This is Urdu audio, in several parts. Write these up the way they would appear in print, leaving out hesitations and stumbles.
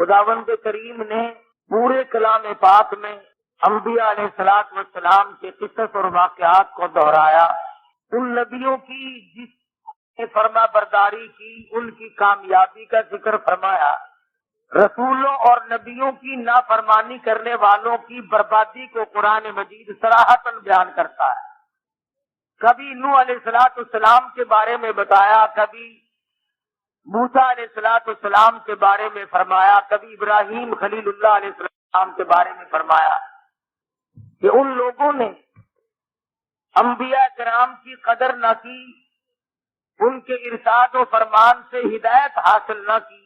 خداوند کریم نے پورے کلام پاک میں انبیاء علیہ الصلوۃ والسلام کے قصص اور واقعات کو دہرایا، ان نبیوں کی جس نے فرما برداری کی ان کی کامیابی کا ذکر فرمایا، رسولوں اور نبیوں کی نافرمانی کرنے والوں کی بربادی کو قرآن مجید صراحتاً بیان کرتا ہے۔ کبھی نوح علیہ الصلوۃ والسلام کے بارے میں بتایا، کبھی موسیٰ علیہ الصلوۃ والسلام کے بارے میں فرمایا، کبھی ابراہیم خلیل اللہ علیہ السلام کے بارے میں فرمایا کہ ان لوگوں نے انبیاء کرام کی قدر نہ کی، ان کے ارشاد و فرمان سے ہدایت حاصل نہ کی،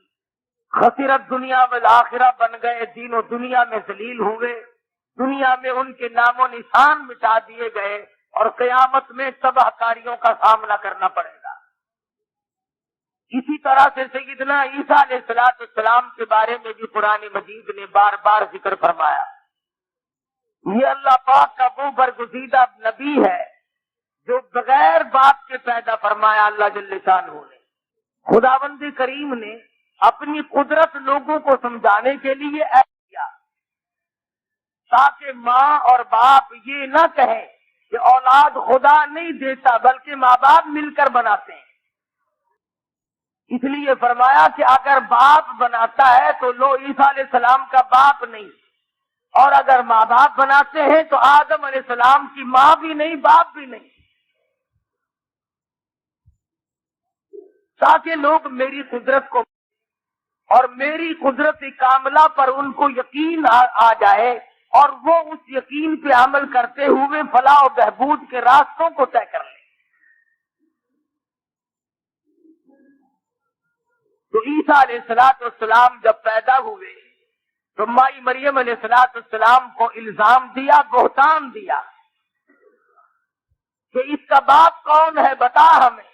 خسرت دنیا والآخرہ بن گئے، دین و دنیا میں ذلیل ہوئے، دنیا میں ان کے نام و نشان مٹا دیے گئے اور قیامت میں تباہ کاریوں کا سامنا کرنا پڑے گا۔ اسی طرح سے سیدنا عیسیٰ علیہ السلام کے بارے میں بھی قرآن مجید نے بار بار ذکر فرمایا۔ یہ اللہ پاک کا وہ برگزیدہ نبی ہے جو بغیر باپ کے پیدا فرمایا اللہ جل شانہ نے۔ خداوند کریم نے اپنی قدرت لوگوں کو سمجھانے کے لیے ایسا کیا تاکہ ماں اور باپ یہ نہ کہیں کہ اولاد خدا نہیں دیتا بلکہ ماں باپ مل کر بناتے ہیں۔ اس لیے فرمایا کہ اگر باپ بناتا ہے تو لو عیسیٰ علیہ السلام کا باپ نہیں، اور اگر ماں باپ بناتے ہیں تو آدم علیہ السلام کی ماں بھی نہیں باپ بھی نہیں، تاکہ لوگ میری قدرت کو اور میری قدرت کاملہ پر ان کو یقین آ جائے اور وہ اس یقین پہ عمل کرتے ہوئے فلاح و بہبود کے راستوں کو طے کر لیں۔ تو عیسیٰ علیہ السلام جب پیدا ہوئے تو مائی مریم علیہ السلام کو الزام دیا، بہتان دیا کہ اس کا باپ کون ہے، بتا ہمیں۔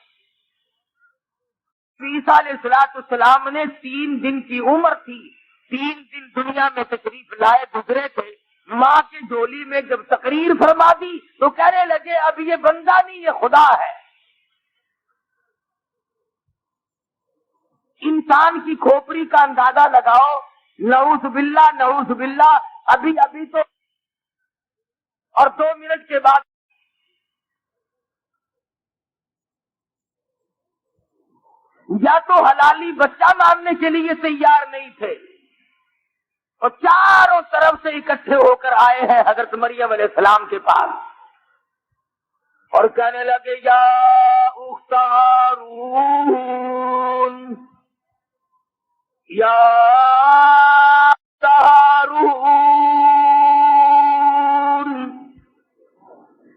عیسیٰ علیہ السلام نے 3 دن کی عمر تھی، 3 دن دنیا میں تشریف لائے گزرے تھے، ماں کی جھولی میں جب تقریر فرما دی تو کہنے لگے اب یہ بندہ نہیں یہ خدا ہے۔ انسان کی کھوپڑی کا اندازہ لگاؤ، نعوذ باللہ، ابھی تو اور 2 منٹ کے بعد یا تو حلالی بچہ ماننے کے لیے تیار نہیں تھے اور چاروں طرف سے اکٹھے ہو کر آئے ہیں حضرت مریم علیہ السلام کے پاس اور کہنے لگے یا اخت ہارون، یا اخت ہارون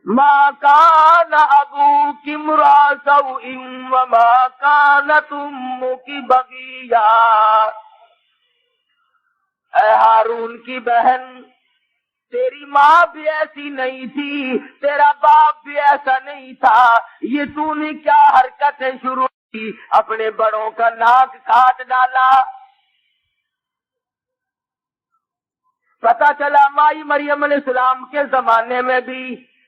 ما کان ابوک امرأ سوء وما کانت امک بغیا۔ اے ہارون کی بہن، تیری ماں بھی ایسی نہیں تھی، تیرا باپ بھی ایسا نہیں تھا، یہ تو نے کیا حرکتیں شروع کی، اپنے بڑوں کا ناک کاٹ ڈالا۔ پتا چلا مائی مریم علیہ السلام کے زمانے میں بھی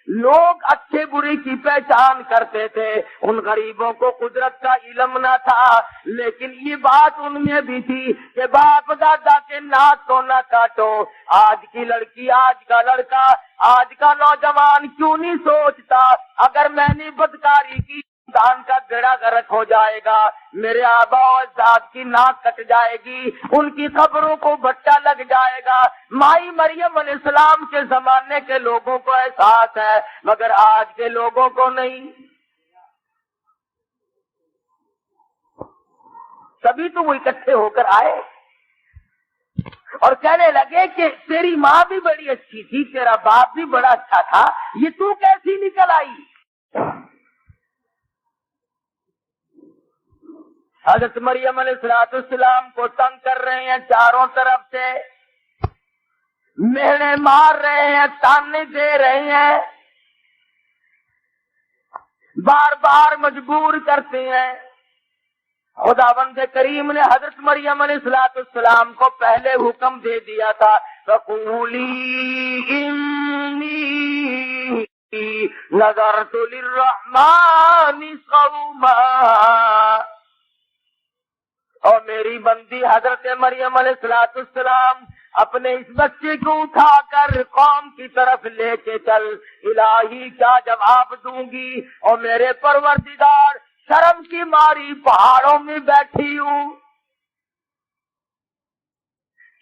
لوگ اچھے برے کی پہچان کرتے تھے، ان غریبوں کو قدرت کا علم نہ تھا، لیکن یہ بات ان میں بھی تھی کہ باپ دادا کے ناک کو نہ کاٹو۔ آج کی لڑکی، آج کا لڑکا، آج کا نوجوان کیوں نہیں سوچتا اگر میں نے بدکاری کی دان کا بیڑا غرق ہو جائے گا، میرے آبا و اجداد کی ناک کٹ جائے گی، ان کی قبروں کو بٹا لگ جائے گا۔ مائی مریم علیہ السلام کے زمانے کے لوگوں کو احساس ہے مگر آج کے لوگوں کو نہیں۔ تبھی تو وہ اکٹھے ہو کر آئے اور کہنے لگے کہ تیری ماں بھی بڑی اچھی تھی، تیرا باپ بھی بڑا اچھا تھا، یہ تو کیسی نکل آئی؟ حضرت مریم علیہ السلام کو تنگ کر رہے ہیں چاروں طرف سے، مہنے مار رہے ہیں، تانے دے رہے ہیں، بار بار مجبور کرتے ہیں۔ خداوند کریم نے حضرت مریم علیہ السلام کو پہلے حکم دے دیا تھا فَقُولِي إِنِّي نَذَرْتُ لِلرَّحْمَٰنِ صَوْمًا، اور میری بندی حضرت مریم علیہ السلام اپنے اس بچے کو اٹھا کر قوم کی طرف لے کے چل، الہی کیا جواب دوں گی؟ اور میرے پروردگار شرم کی ماری پہاڑوں میں بیٹھی ہوں،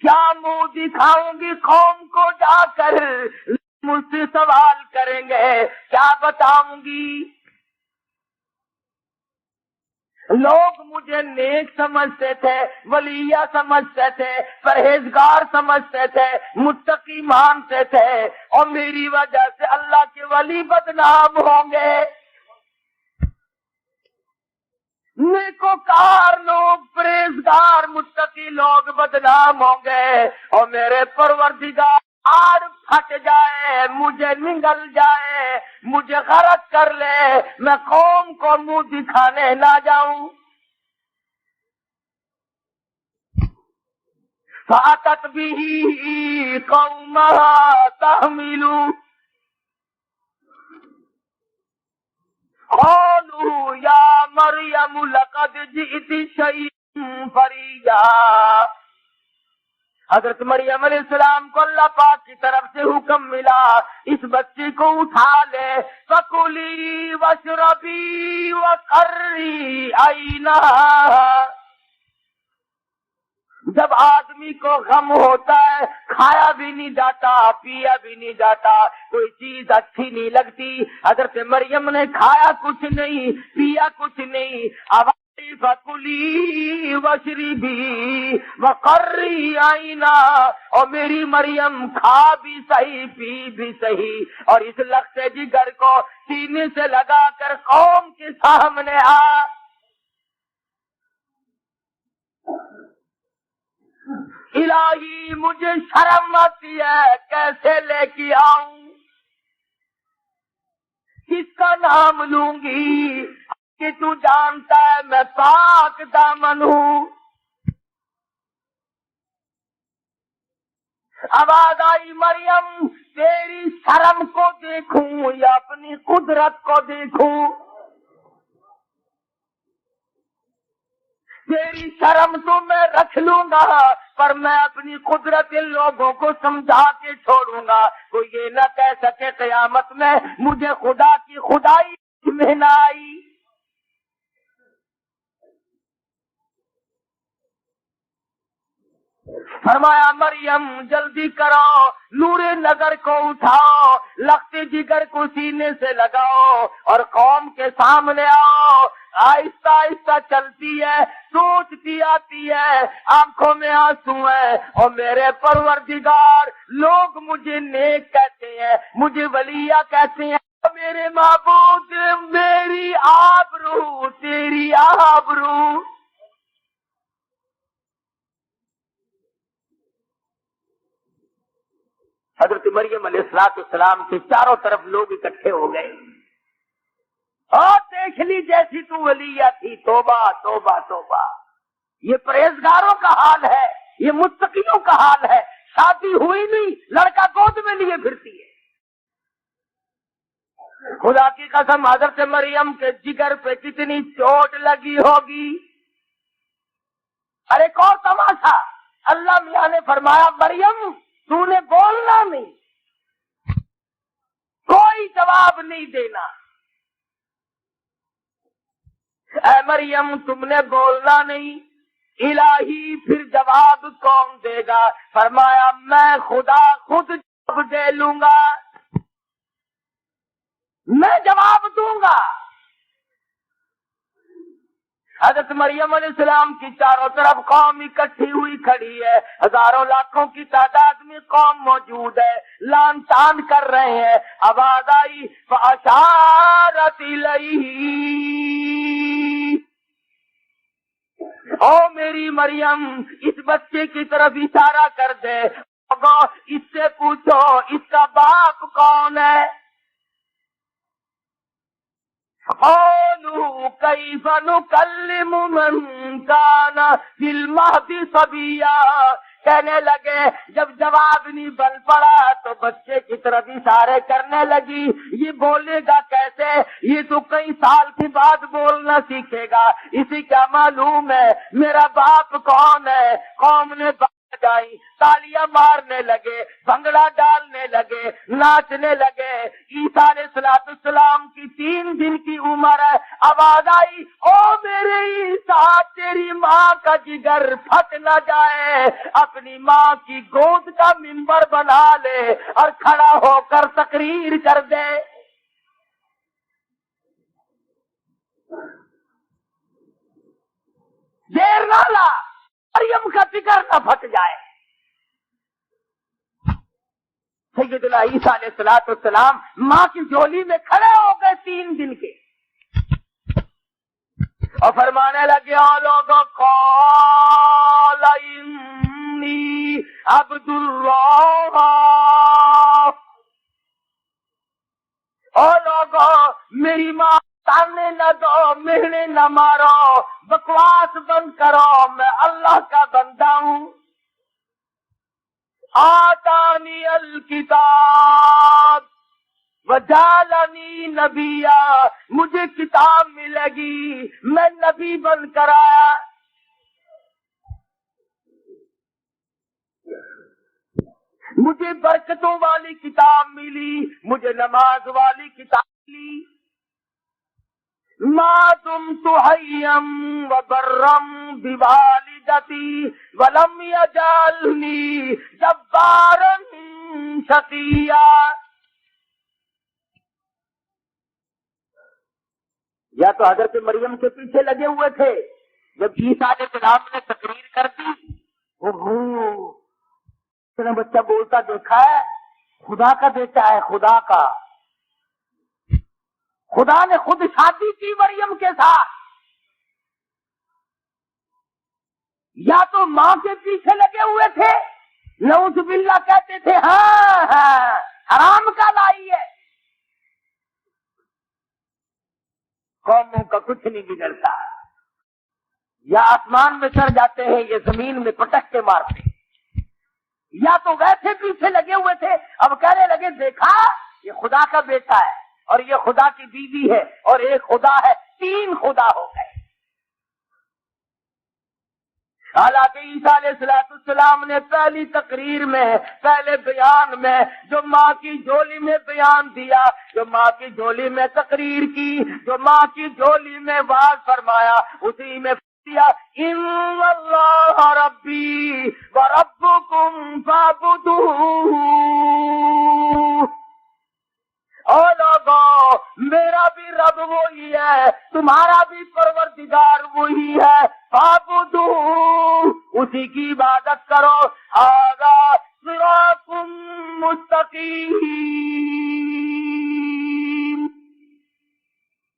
کیا منہ دکھاؤں گی قوم کو؟ جا کر مجھ سے سوال کریں گے، کیا بتاؤں گی؟ لوگ مجھے نیک سمجھتے تھے، ولیہ سمجھتے تھے، پرہیزگار سمجھتے تھے، متقی مانتے تھے، اور میری وجہ سے اللہ کے ولی بدنام ہوں گے، نیکوکار لوگ، پرہیزگار متقی لوگ بدنام ہوں گے، اور میرے پروردگار آڑ پھٹ جائے، مجھے نگل جائے، مجھے غرق کر لے، میں قوم کو منہ دکھانے نہ جاؤں۔ فَأَتَتْ بِهِ قَوْمَهَا تَحْمِلُهُ قَالُوا يَا مَرْيَمُ لَقَدْ جِئْتِ شَيْئًا فَرِيًّا۔ حضرت مریم علیہ السلام کو اللہ پاک کی طرف سے حکم ملا، اس بچے کو اٹھا لے، فَكُلِي وَاشْرَبِي وَقَرِّي عَيْنَهَا۔ جب آدمی کو غم ہوتا ہے، کھایا بھی نہیں جاتا، پیا بھی نہیں جاتا، کوئی چیز اچھی نہیں لگتی، حضرت مریم نے کھایا کچھ نہیں، پیا کچھ نہیں، فَكُلِي وَاشْرِبِي وَقَرِّي عَيْنَا، اور میری مریم کھا بھی صحیح، پی بھی صحیح، اور اس لخت جگر کو سینے سے لگا کر قوم کے سامنے آ۔ الہی مجھے شرم آتی ہے، کیسے لے کے آؤں؟ کس کا نام لوں گی کہ تو جانتا ہے میں پاک دامن ہوں؟ آواز آئی، مریم تیری شرم کو دیکھوں یا اپنی قدرت کو دیکھوں؟ تیری شرم تو میں رکھ لوں گا، پر میں اپنی قدرت ان لوگوں کو سمجھا کے چھوڑوں گا، کوئی یہ نہ کہہ سکے قیامت میں مجھے خدا کی خدائی میں نہ آئی۔ فرمایا مریم جلدی کرو، نور نظر کو اٹھاؤ، لخت جگر کو سینے سے لگاؤ اور قوم کے سامنے آؤ۔ آہستہ آہستہ چلتی ہے، سوچتی آتی ہے، آنکھوں میں آنسو ہے، اور میرے پروردگار لوگ مجھے نیک کہتے ہیں، مجھے ولیہ کہتے ہیں، میرے معبود میری آبرو تیری آبرو۔ حضرت مریم علیہ السلام کے چاروں طرف لوگ اکٹھے ہو گئے، اور دیکھ لی جیسی تو ولیہ تھی، توبہ توبہ توبہ، یہ پرہیزگاروں کا حال ہے، یہ متقیوں کا حال ہے، شادی ہوئی نہیں، لڑکا گود میں لیے پھرتی ہے۔ خدا کی قسم حضرت مریم کے جگر پہ کتنی چوٹ لگی ہوگی۔ ارے ایک اور تماشا، اللہ میاں نے فرمایا مریم تو نے بولنا نہیں، کوئی جواب نہیں دینا۔ اے مریم تم نے بولنا نہیں، الہی پھر جواب کون دے گا؟ فرمایا میں خدا خود جواب دے لوں گا، میں جواب دوں گا۔ حضرت مریم علیہ السلام کی چاروں طرف قوم اکٹھی ہوئی کھڑی ہے، ہزاروں لاکھوں کی تعداد میں قوم موجود ہے، لان تان کر رہے ہیں۔ آواز آئی فَأَشَارَتْ إِلَيْهِ، او میری مریم اس بچے کی طرف اشارہ کر دے، اس سے پوچھو اس کا باپ کون ہے؟ قَالُوا كَيْفَ نُكَلِّمُ مَنْ كَانَ فِي الْمَهْدِ صَبِيًّا، کہنے لگے جب جواب نہیں بن پڑا تو بچے کی طرف اشارے کرنے لگی، یہ بولے گا کیسے، یہ تو کئی سال کے بعد بولنا سیکھے گا، اسے کیا معلوم ہے میرا باپ کون ہے۔ قوم نے جائی، تالیاں مارنے لگے، بھنگڑا ڈالنے لگے، ناچنے لگے۔ عیسیٰ علیہ السلام کی 3 دن کی عمر ہے، آواز آئی، او میرے عیسیٰ تیری ماں کا جگر پھٹ نہ جائے، اپنی ماں کی گود کا منبر بنا لے اور کھڑا ہو کر تقریر کر دے۔ دیر نہ لا، مریم کا جگر نہ پھٹ جائے۔ سیدنا عیسیٰ علیہ السلام ماں کی جھولی میں کھڑے ہو گئے 3 دن کے، اور فرمانے لگے، او لوگوں قال انی عبد اللہ، او لوگوں میری ماں تانے نہ دو، مہنے نہ مارو، بکواس بند کرو، میں اللہ کا بندہ ہوں۔ آتانی الکتاب وجعلنی نبیا، مجھے کتاب ملے گی، میں نبی بن کر آیا۔ مجھے برکتوں والی کتاب ملی، مجھے نماز والی کتاب ملی۔ ما دمت حیا وبرا بوالدتی ولم یجعلنی جبارا شقیا۔ یا تو حضرت مریم کے پیچھے لگے ہوئے تھے، جب عیسیٰ علیہ السلام نے تقریر کر دی، اس نے بچہ بولتا دیکھا ہے، خدا کا بیٹا ہے، خدا کا۔ خدا نے خود شادی کی مریم کے ساتھ۔ یا تو ماں کے پیچھے لگے ہوئے تھے، نعوذ باللہ کہتے تھے ہاں حرام کا لائی ہے۔ قوموں کا کچھ نہیں بگڑتا، یا آسمان میں چڑھ جاتے ہیں یا زمین میں پٹک کے مارتے ہیں۔ یا تو ویسے پیچھے لگے ہوئے تھے، اب کہنے لگے دیکھا یہ خدا کا بیٹا ہے اور یہ خدا کی بیوی ہے اور ایک خدا ہے، 3 خدا ہو گئے۔ حالانکہ عیسیٰ علیہ السلام نے پہلی تقریر میں، پہلے بیان میں جو ماں کی جھولی میں بیان دیا، جو ماں کی جھولی میں تقریر کی، جو ماں کی جھولی میں واز فرمایا، اسی میں دیا، ان اللہ ربی وربکم فاعبدوہ۔ او لوگو میرا بھی رب وہی ہے، تمہارا بھی پروردگار وہی ہے، فاعبدوہ، اسی کی عبادت کرو۔ ھذا صراط مستقیم،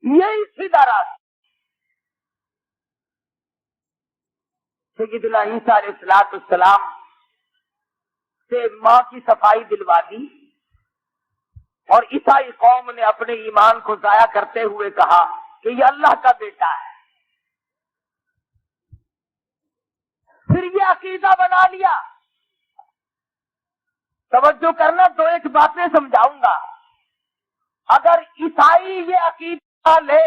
یہی سیدھا راستہ۔ سیدنا عیسیٰ علیہ السلام سے ماں کی صفائی دلوا دی، اور عیسائی قوم نے اپنے ایمان کو ضائع کرتے ہوئے کہا کہ یہ اللہ کا بیٹا ہے۔ پھر یہ عقیدہ بنا لیا۔ توجہ کرنا، 2 باتیں سمجھاؤں گا۔ اگر عیسائی یہ عقیدہ لے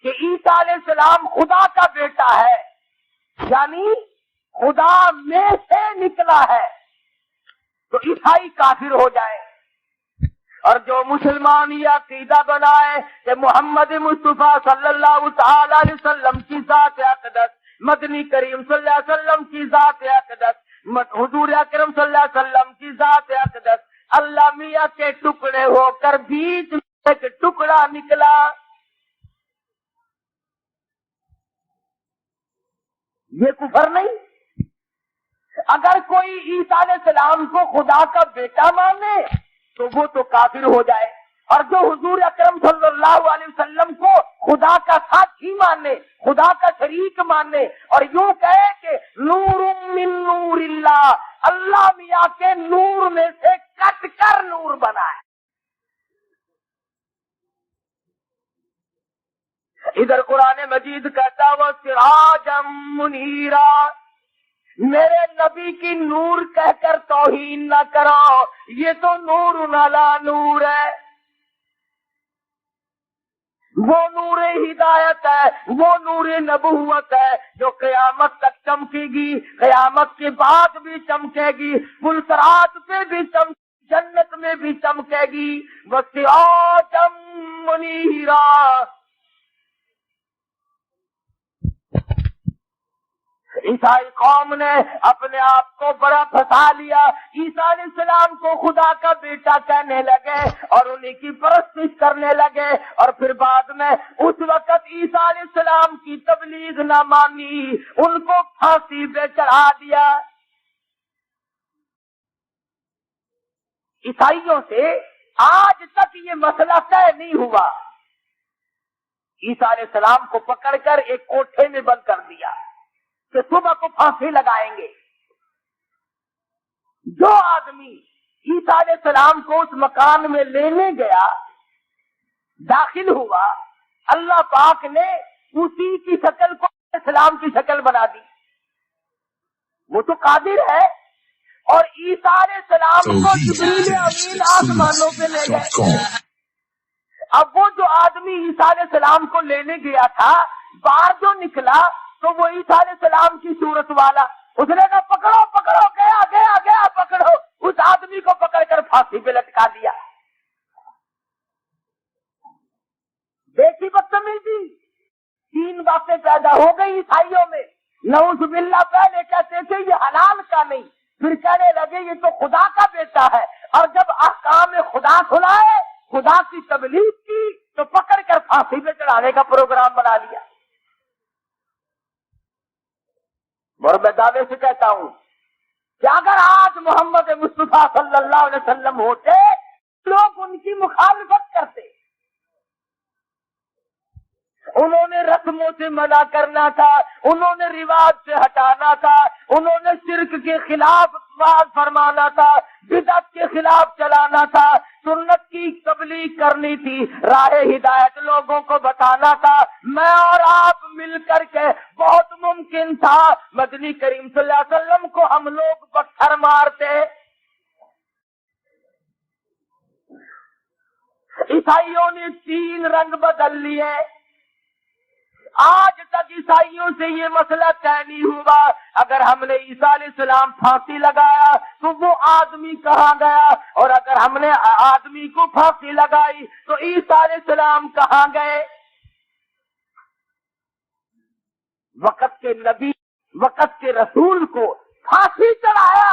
کہ عیسیٰ علیہ السلام خدا کا بیٹا ہے، یعنی خدا میں سے نکلا ہے، تو عیسائی کافر ہو جائے۔ اور جو مسلمان یہ عقیدہ بنائے کہ محمد مصطفیٰ صلی اللہ تعالی علیہ وسلم کی ذات اقدس، مدنی کریم صلی اللہ علیہ وسلم کی ذات اقدس، حضور اکرم صلی اللہ علیہ وسلم کی ذات اقدس اللہ میاں کے ٹکڑے ہو کر بیچ میں ایک ٹکڑا نکلا، یہ کفر نہیں؟ اگر کوئی عیسیٰ علیہ السلام کو خدا کا بیٹا مانے تو وہ تو کافر ہو جائے، اور جو حضور اکرم صلی اللہ علیہ وسلم کو خدا کا ساتھی مانے، خدا کا شریک مانے، اور یوں کہے کہ نور من نور اللہ، اللہ میاں کے نور میں سے کٹ کر نور بنا ہے۔ ادھر قرآن مجید کہتا وہ سراجا منیرا، میرے نبی کی نور کہہ کر توہین نہ کرو، یہ تو نور علی نور ہے، وہ نور ہدایت ہے، وہ نور نبوت ہے جو قیامت تک چمکے گی، قیامت کے بعد بھی چمکے گی، پلسرات پہ بھی جنت میں بھی چمکے گی، وسراجا منیرا۔ عیسائی قوم نے اپنے آپ کو بڑا پھنسا لیا، عیسیٰ علیہ السلام کو خدا کا بیٹا کہنے لگے اور انہیں کی پرستش کرنے لگے، اور پھر بعد میں اس وقت عیسیٰ علیہ السلام کی تبلیغ نہ مانی، ان کو پھانسی پہ چڑھا دیا۔ عیسائیوں سے آج تک یہ مسئلہ طے نہیں ہوا، عیسیٰ علیہ السلام کو پکڑ کر ایک کوٹھے میں بند کر دیا کہ صبح کو پھانسی لگائیں گے۔ جو آدمی عیسیٰ علیہ السلام کو اس مکان میں لینے گیا، داخل ہوا، اللہ پاک نے اسی کی شکل کو اسلام کی شکل بنا دی، وہ تو قادر ہے، اور عیسیٰ علیہ السلام کو جبریل امین آسمانوں پہ لے گئے۔ اب وہ جو آدمی عیسیٰ علیہ السلام کو لینے گیا تھا، باہر جو نکلا تو وہ عیسیٰ علیہ السلام کی صورت والا، اس نے کہا پکڑو پکڑو، گیا گیا گیا پکڑو، اس آدمی کو پکڑ کر پھانسی پہ لٹکا دیا۔ دیکھی بدتمیزی، تین باتیں پیدا ہو گئی عیسائیوں میں، نعوذ باللہ۔ پہلے کہتے تھے یہ حلال کا نہیں، پھر کہنے لگے یہ تو خدا کا بیٹا ہے، اور جب احکام خدا سنائے، خدا کی تبلیغ کی، تو پکڑ کر پھانسی پہ چڑھانے کا پروگرام بنا لیا۔ اور میں دعوے سے کہتا ہوں کہ اگر آج محمد مصطفیٰ صلی اللہ علیہ وسلم ہوتے، لوگ ان کی مخالفت کرتے، انہوں نے رسموں سے منع کرنا تھا، انہوں نے رواج سے ہٹانا تھا، انہوں نے شرک کے خلاف بات فرمانا تھا، بدعت کے خلاف چلانا تھا، سنت کی تبلیغ کرنی تھی، راہ ہدایت لوگوں کو بتانا تھا۔ میں اور آپ مل کر کے بہت ممکن تھا مدنی کریم صلی اللہ علیہ وسلم کو ہم لوگ پتھر مارتے۔ عیسائیوں نے 3 رنگ بدل لیے، آج تک عیسائیوں سے یہ مسئلہ طے نہیں ہوا۔ اگر ہم نے عیسیٰ علیہ السلام پھانسی لگایا تو وہ آدمی کہاں گیا، اور اگر ہم نے آدمی کو پھانسی لگائی تو عیسیٰ علیہ السلام کہاں گئے؟ وقت کے نبی، وقت کے رسول کو پھانسی چڑھایا،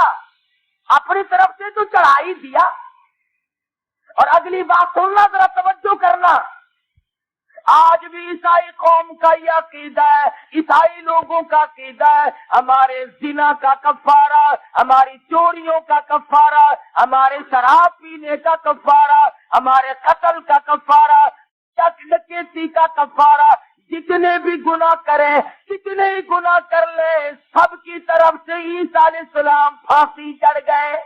اپنی طرف سے تو چڑھا ہی دیا۔ اور اگلی بات سننا، ذرا توجہ کرنا، آج بھی عیسائی قوم کا یہ عقیدہ ہے، عیسائی لوگوں کا عقیدہ ہے، ہمارے زنا کا کفارہ، ہماری چوریوں کا کفارہ، ہمارے شراب پینے کا کفارہ، ہمارے قتل کا کفارہ، ڈکیتی کا کفارہ، جتنے بھی گناہ کریں، کتنے ہی گناہ کر لیں، سب کی طرف سے عیسیٰ علیہ السلام پھانسی چڑھ گئے۔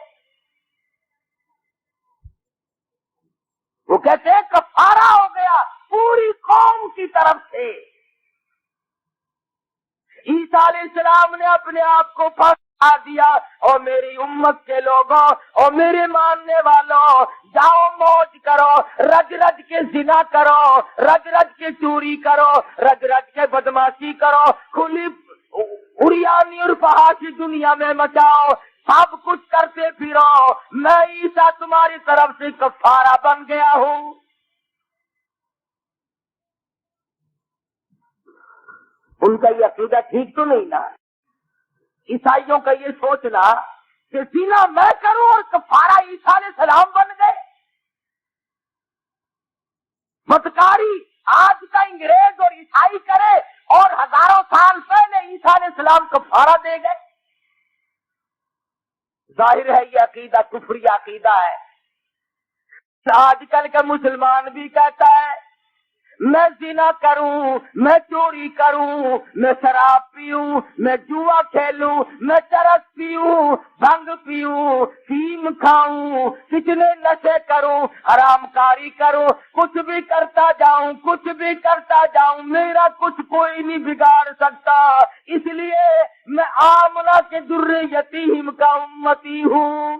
وہ کہتے ہیں کفارہ ہو گیا پوری قوم کی طرف سے۔ عیسیٰ علیہ السلام نے اپنے آپ کو پھنسا دیا، اور میری امت کے لوگوں اور میرے ماننے والوں، جاؤ موج کرو، رج رج کے زنا کرو، رج رج کے چوری کرو، رج رج کے بدماشی کرو، کھلی اریانی اور فحاشی دنیا میں مچاؤ، سب کچھ کرتے پھرو، میں عیسیٰ تمہاری طرف سے کفارہ بن گیا ہوں۔ ان کا یہ عقیدہ ٹھیک تو نہیں نا؟ عیسائیوں کا یہ سوچنا کہ زنا میں کروں اور کفارہ عیسیٰ علیہ السلام بن گئے۔ بدکاری آج کا انگریز اور عیسائی کرے، اور ہزاروں سال پہلے عیسیٰ علیہ السلام کفارہ دے گئے۔ ظاہر ہے یہ عقیدہ کفری عقیدہ ہے۔ آج کل کا مسلمان بھی کہتا ہے میں زنا کروں، میں چوری کروں، میں شراب پیوں، میں جوا کھیلوں، میں چرس پیوں، بھنگ پیوں، فیم کھاؤں، کتنے نشے کروں، حرام کاری کروں، کچھ بھی کرتا جاؤں، کچھ بھی کرتا جاؤں، میرا کچھ کوئی نہیں بگاڑ سکتا، اس لیے میں آمنہ کے در یتیم کا امتی ہوں۔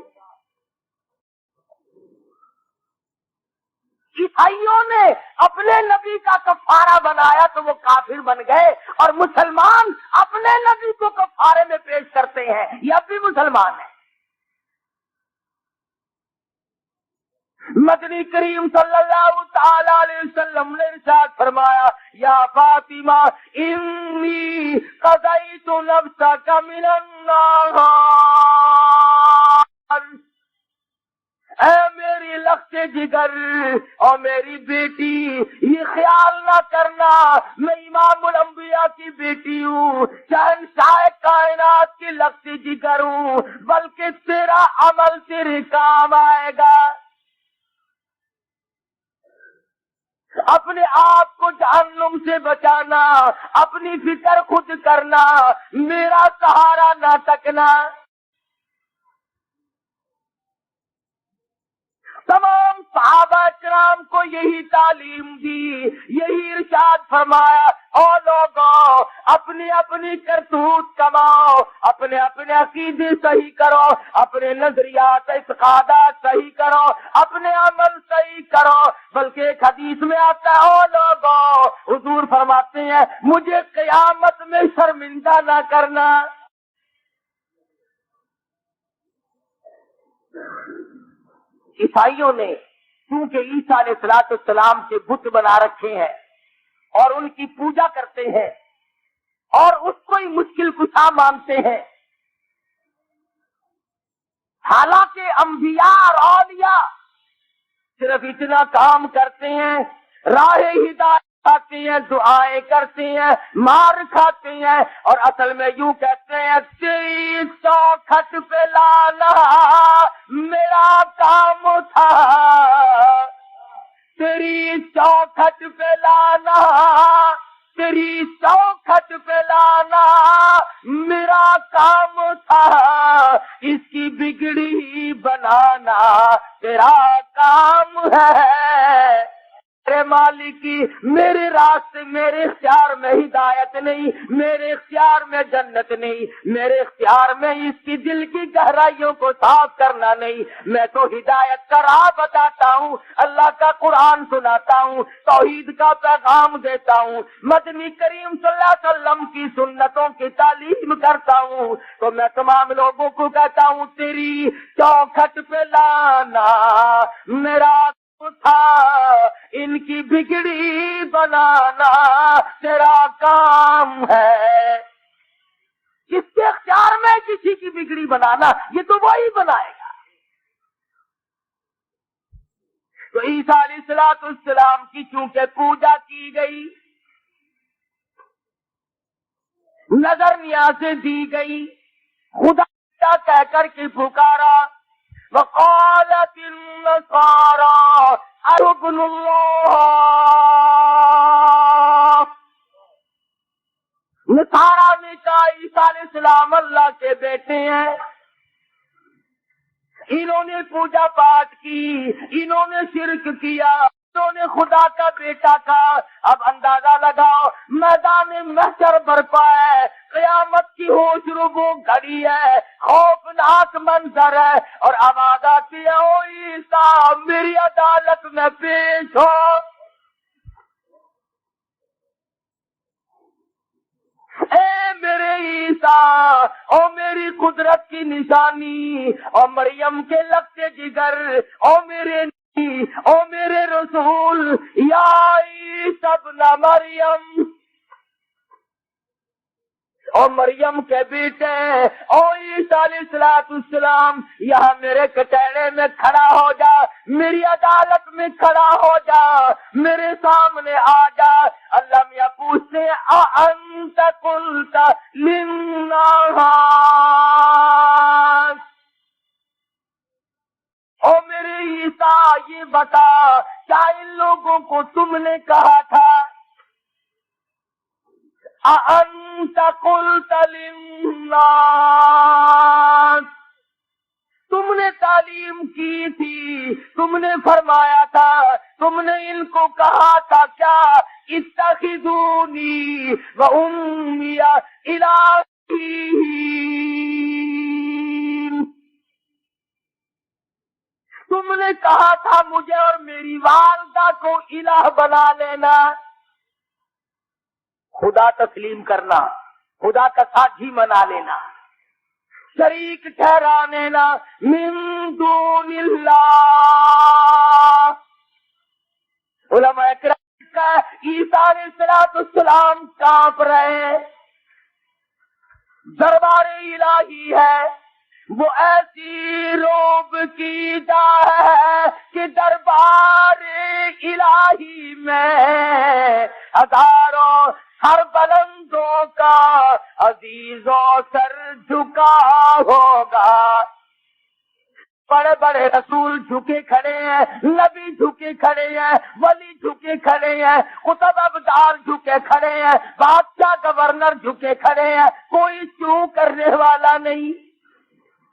عیسائیوں نے اپنے نبی کا کفارہ بنایا تو وہ کافر بن گئے، اور مسلمان اپنے نبی کو کفارے میں پیش کرتے ہیں، یہ اب بھی مسلمان ہیں۔ مدنی کریم صلی اللہ تعالی علیہ وسلم نے ارشاد فرمایا، یا فاطمہ انی قضیت نفسک من النار، اے میری لخت جگر اور میری بیٹی، یہ خیال نہ کرنا میں امام الانبیاء کی بیٹی ہوں، شہنشاہ کائنات کی لخت جگر ہوں، بلکہ تیرا عمل تیرے کام آئے گا۔ اپنے آپ کو جہنم سے بچانا، اپنی فکر خود کرنا، میرا سہارا نہ تکنا۔ تمام صحابہ کرام کو یہی تعلیم دی، یہی ارشاد فرمایا، او لوگوں اپنی اپنی کرتوت کماؤ، اپنے اپنے عقیدے صحیح کرو، اپنے نظریات اعتقادات صحیح کرو، اپنے عمل صحیح کرو۔ بلکہ ایک حدیث میں آتا ہے، او لوگوں حضور فرماتے ہیں مجھے قیامت میں شرمندہ نہ کرنا۔ عیسائیوں نے کیونکہ عیسیٰ علیہ السلام کے بت بنا رکھے ہیں اور ان کی پوجا کرتے ہیں اور اس کو ہی مشکل کشا مانتے ہیں، حالانکہ انبیاء اور اولیاء صرف اتنا کام کرتے ہیں، راہ ہدایت کھاتے ہیں، دعائیں کرتے ہیں، مار کھاتے ہیں، اور اصل میں یوں کہتے ہیں تیری چوکھٹ پہ لانا میرا کام تھا، تیری چوکھٹ پہ لانا، تیری چوکھٹ پہ لانا میرا کام تھا، اس کی بگڑی بنانا تیرا کام ہے۔ میرے مالکی میرے راستے میرے اختیار میں ہدایت نہیں، میرے اختیار میں جنت نہیں، میرے اختیار میں اس کی دل کی گہرائیوں کو صاف کرنا نہیں، میں تو ہدایت کا راہ بتاتا ہوں، اللہ کا قرآن سناتا ہوں، توحید کا پیغام دیتا ہوں، مدنی کریم صلی اللہ علیہ وسلم کی سنتوں کی تعلیم کرتا ہوں، تو میں تمام لوگوں کو کہتا ہوں تیری چوکھٹ پہ لانا میرا تھا، ان کی بگڑی بنانا تیرا کام ہے۔ جس کے اختیار میں کسی کی بگڑی بنانا یہ تو وہی بنائے گا۔ تو عیسیٰ علیہ السلام کی چونکہ پوجا کی گئی، نظر نیازیں دی گئی، خدا کہہ کر کے پکارا، وقالت النصارى ابن اللہ، نصارہ نے کہا عیسیٰ علیہ السلام اللہ کے بیٹے ہیں، انہوں نے پوجا پاٹ کی، انہوں نے شرک کیا، انہوں نے خدا کا بیٹا کہا۔ اب اندازہ لگاؤ میدان محشر برپا ہے، قیامت کی ہوش ربو گھڑی ہے، خوفناک منظر ہے، اور آواز آتی ہے او عیسیٰ میری عدالت میں پیش ہو۔ اے میرے عیسیٰ او میری قدرت کی نشانی، او مریم کے لگتے جگر، او میرے او میرے رسول یا عیسیٰ ابن مریم، او مریم کے بیٹے او عیسیٰ علیہ السلام، یہاں میرے کٹہرے میں کھڑا ہو جا، میری عدالت میں کھڑا ہو جا، میرے سامنے آ جا۔ اللہ میاں پوچھتے ہیں اَأَنْتَ قُلْتَ لِلنَّاسِ، او میرے عیسیٰ یہ بتا کیا ان لوگوں کو تم نے کہا تھا أأنت قلت للناس، تم نے تعلیم کی تھی، تم نے فرمایا تھا، تم نے ان کو کہا تھا کیا اتخذونی و امی الہین، تم نے کہا تھا مجھے اور میری والدہ کو الہ بنا لینا، خدا تسلیم کرنا، خدا کا ساتھی بنا لینا، شریک ٹھہرا لینا، من دون اللہ۔ علماء کرام کا عیسیٰ علیہ السلام کانپ رہے ہیں، دربار الہی ہے، وہ ایسی روب کی جا ہے کہ دربار الہی میں ہزاروں ہر بلندوں کا عزیزوں سر جھکا ہوگا، بڑے بڑے رسول جھکے کھڑے ہیں، نبی جھکے کھڑے ہیں، ولی جھکے کھڑے ہیں، قطب ابدال جھکے کھڑے ہیں، بادشاہ گورنر جھکے کھڑے ہیں، کوئی چوں کرنے والا نہیں۔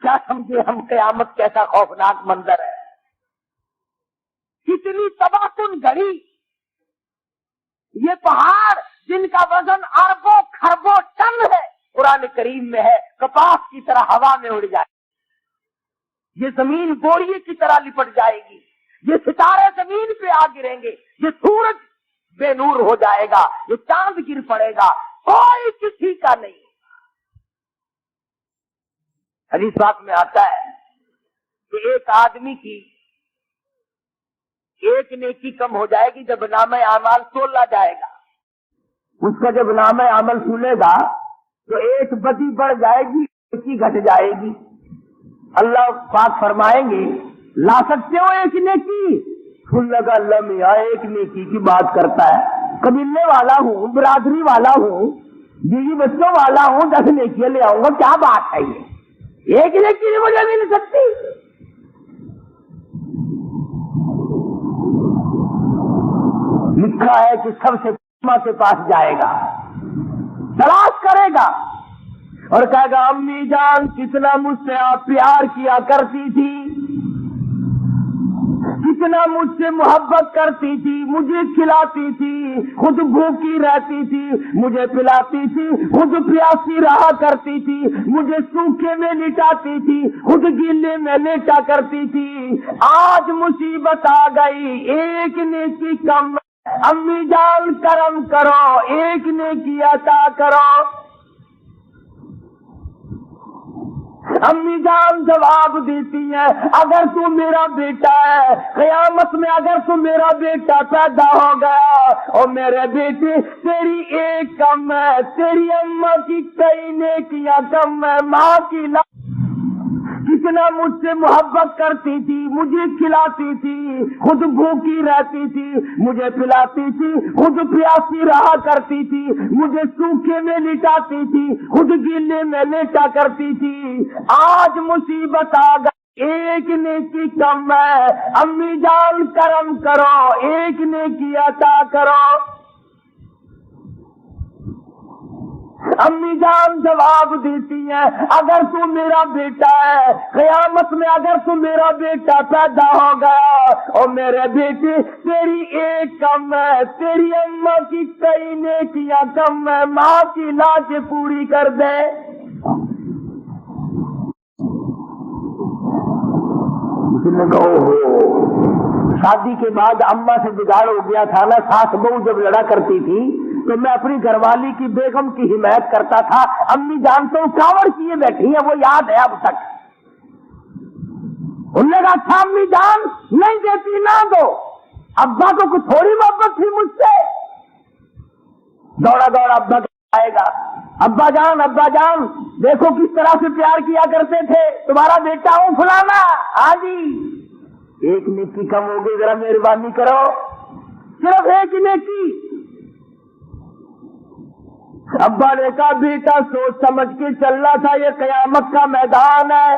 کیا سمجھے ہم قیامت کیسا خوفناک منظر ہے، کتنی تباہ کن گھڑی، یہ پہاڑ جن کا وزن اربوں خربوں ٹن ہے، قرآن کریم میں ہے کپاس کی طرح ہوا میں اڑ جائے، یہ زمین بوریے کی طرح لپٹ جائے گی، یہ ستارے زمین پہ آ گریں گے، یہ سورج بے نور ہو جائے گا، یہ چاند گر پڑے گا، کوئی کسی کا نہیں۔ حدیث پاک میں آتا ہے کہ ایک آدمی کی ایک نیکی کم ہو جائے گی جب نامہ اعمال تولا جائے گا، اس کا جب نامہ عمل کھلے گا تو ایک بدی بڑھ جائے گی، نیکی گھٹ جائے گی۔ اللہ پاک فرمائیں گے لا سکتے ہو ایک نیکی؟ کھل لگا اللہ میاں ایک نیکی کی بات کرتا ہے، قبیلے والا ہوں، برادری والا ہوں، بیوی بچوں والا ہوں، 10 نیکیاں لے آؤں گا، کیا بات ہے یہ؟ ایک نیکی نہیں مجھے مل سکتی؟ لکھا ہے کہ سب سے ماں کے پاس جائے گا، تلاش کرے گا اور کہے گا امی جان کتنا مجھ سے آپ پیار کیا کرتی تھی، کتنا مجھ سے محبت کرتی تھی، مجھے کھلاتی تھی، خود بھوکی رہتی تھی، مجھے پلاتی تھی، خود پیاسی رہا کرتی تھی، مجھے سوکھے میں لٹاتی تھی، خود گیلے میں لیٹا کرتی تھی، آج مصیبت آ گئی، ایک نیکی کم، امی جان کرم کرو، ایک نیکی عطا کرو۔ امی جان جواب دیتی ہے اگر تو میرا بیٹا ہے، قیامت میں اگر تو میرا بیٹا پیدا ہو گیا اور میرے بیٹے تیری ایک کم ہے، تیری اماں کی کئی نیکیاں کم ہے، ماں کی کتنا مجھ سے محبت کرتی تھی، مجھے کھلاتی تھی، خود بھوکی رہتی تھی، مجھے پلاتی تھی، خود پیاسی رہا کرتی تھی، مجھے سوکھے میں لٹاتی تھی، خود گیلے میں لیٹا کرتی تھی، آج مصیبت آ گئی، ایک نیکی کم ہے، امی جان کرم کرو، ایک نیکی عطا کرو۔ امی جان جواب دیتی ہیں اگر تو میرا بیٹا ہے، قیامت میں اگر تو میرا بیٹا پیدا ہو گیا اور میرے بیٹے تیری ایک کم ہے، تیری اماں کی کئی نیکیاں کم ہے، ماں کی لاجیں پوری کر دے۔ شادی کے بعد اماں سے بگاڑ ہو گیا تھا نا، ساس بہو جب لڑا کرتی تھی تو میں اپنی گھر والی کی بیگم کی حمایت کرتا تھا، امی جان تو کاوڑ کیے بیٹھی ہیں، وہ یاد ہے اب تک۔ انہوں نے کہا اچھا امی جان نہیں دیتی نہ دو، ابا کو کچھ تھوڑی محبت تھی مجھ سے، دوڑا دوڑا ابا آئے گا، ابا جان دیکھو کس طرح سے پیار کیا کرتے تھے، تمہارا بیٹا ہوں فلانا، ہاں جی ایک نیکی کم ہو گئی، ذرا مہربانی کرو، صرف ایک نیکی۔ ابا نے کہا بیٹا سوچ سمجھ کے چلنا تھا، یہ قیامت کا میدان ہے،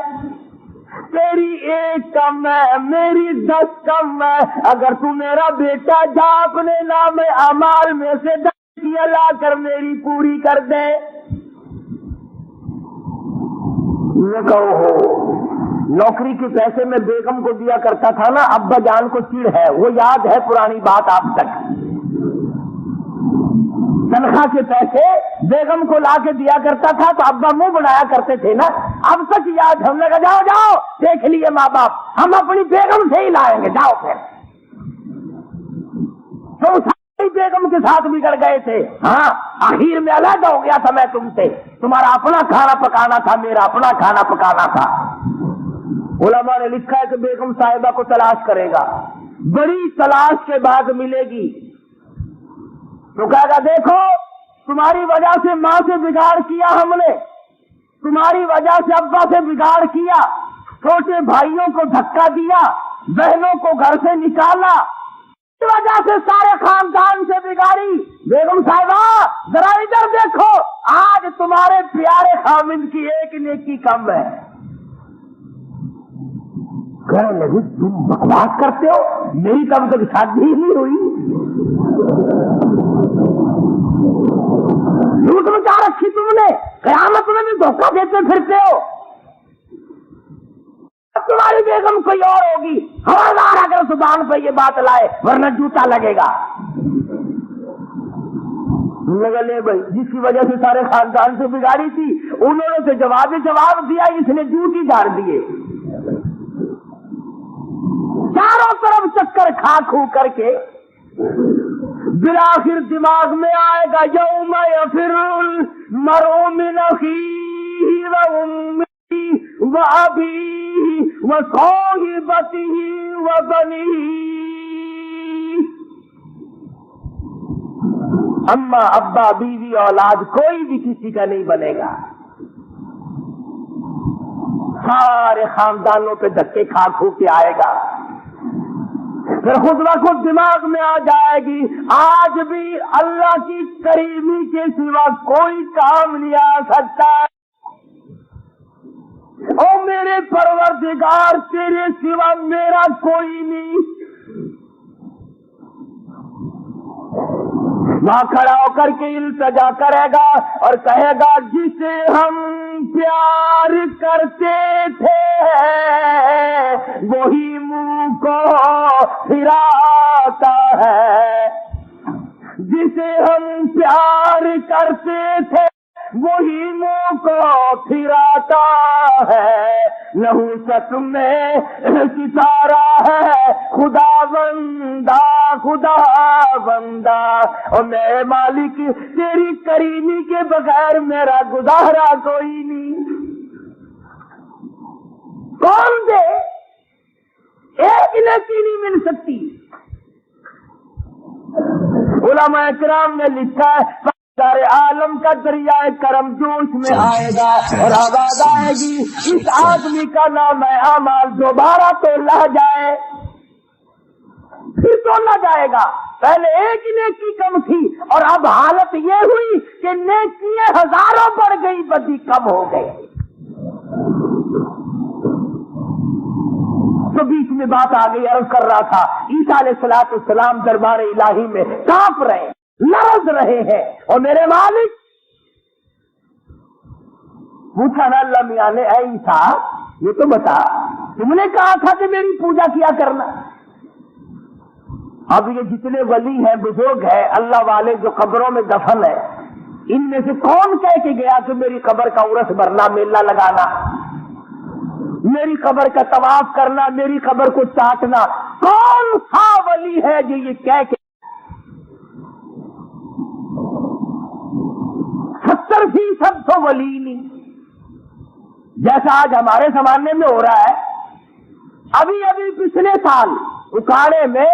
تیری ایک کم ہے، میری 10 کم ہے، اگر تو میرا بیٹا جا اپنے نام اعمال میں سے یہ لا کر میری پوری کر دے. یہ کہو ہو نوکری کے پیسے میں بیگم کو دیا کرتا تھا نا, ابا جان کو چڑ ہے, وہ یاد ہے پرانی بات آپ تک. تنخواہ کے پیسے بیگم کو لا کے دیا کرتا تھا تو ابا منہ بنایا کرتے تھے نا, اب تک یاد. ہم نے کہا جاؤ جاؤ دیکھ لیے ماں باپ, ہم اپنی بیگم سے ہی لائیں گے, جاؤ پھر. تو ساری بیگم کے ساتھ بگڑ گئے تھے. ہاں آخر میں علیحدہ ہو گیا تھا میں تم سے. تمہارا اپنا کھانا پکانا تھا, میرا اپنا کھانا پکانا تھا. علماء نے لکھا ہے کہ بیگم صاحبہ کو تلاش کرے گا, بڑی تلاش کے بعد ملے گی تو کہے گا دیکھو تمہاری وجہ سے ماں سے بگاڑ کیا ہم نے, تمہاری وجہ سے ابا سے بگاڑ کیا, چھوٹے بھائیوں کو دھکا دیا, بہنوں کو گھر سے نکالا, اس وجہ سے سارے خاندان سے بگاڑی. بیگم صاحبہ ذرا ادھر دیکھو, آج تمہارے پیارے خامند کی ایک نیکی کم ہے. کہنے لگی تم بکواس کرتے ہو, میری کب تک شادی ہی نہیں ہوئی, لوٹ مچا رکھی تم نے, قیامت میں بھی دھوکہ دیتے پھرتے ہو. تمہاری بیگم کوئی اور ہوگی, خبردار اگر زبان پہ یہ بات لائے ورنہ جوتا لگے گا. لے بھائی جس کی وجہ سے سارے خاندان سے بگاڑی تھی انہوں نے تو جواب دیا, اس نے جوتی جاڑ دیے. چاروں طرف چکر کھا کھو کر کے بالآخر دماغ میں آئے گا یوم یفر المرء من اخیہ وامہ وابیہ وصاحبتہ وبنیہ. اما ابا بیوی اولاد کوئی بھی کسی کا نہیں بنے گا, سارے خاندانوں پہ دھکے کھا کھو کے آئے گا. پھر خود بخود دماغ میں آ جائے گی آج بھی اللہ کی کریمی کے سوا کوئی کام نہیں آ سکتا. او میرے پروردگار تیرے سوا میرا کوئی نہیں. وہاں کھڑا ہو کر کے التجا کرے گا اور کہے گا جسے ہم پیار کرتے تھے وہی منہ کو پھراتا ہے, جسے ہم پیار کرتے تھے وہی منہ کو پھراتا ہے. نحوست میں ستارہ ہے خدا بندہ خدا بندہ, اور میرے مالک تیری کریمی کے بغیر میرا گزارا کوئی نہیں. کون دے, ایک نیکی نہیں مل سکتی. علماء کرام نے لکھا ہے سارے عالم کا دریائے کرم جوش میں آئے گا اور آواز آئے گی اس آدمی کا نام ہے اعمال دوبارہ تولا جائے. پھر تولا جائے گا, پہلے ایک نیکی کم تھی اور اب حالت یہ ہوئی کہ نیکیاں ہزاروں بڑھ گئی, بدی کم ہو گئی. تو بیچ میں بات آ گئی, عرض کر رہا تھا عیسیٰ علیہ السلام دربار الہی میں کانپ رہے, لرز رہے ہیں. اور میرے مالک پوچھا نا اللہ میاں نے, اے عیسیٰ یہ تو بتا تم نے کہا تھا کہ میری پوجا کیا کرنا. اب یہ جتنے ولی ہیں بزرگ ہیں اللہ والے جو قبروں میں دفن ہے, ان میں سے کون کہہ کے گیا کہ میری قبر کا عرس بھرنا, میلہ لگانا, میری قبر کا طواف کرنا, میری قبر کو چاٹنا؟ کون سا ولی ہے جو یہ کہہ کے 70% تو ولی نہیں, جیسا آج ہمارے زمانے میں ہو رہا ہے. ابھی پچھلے سال اکاڑے میں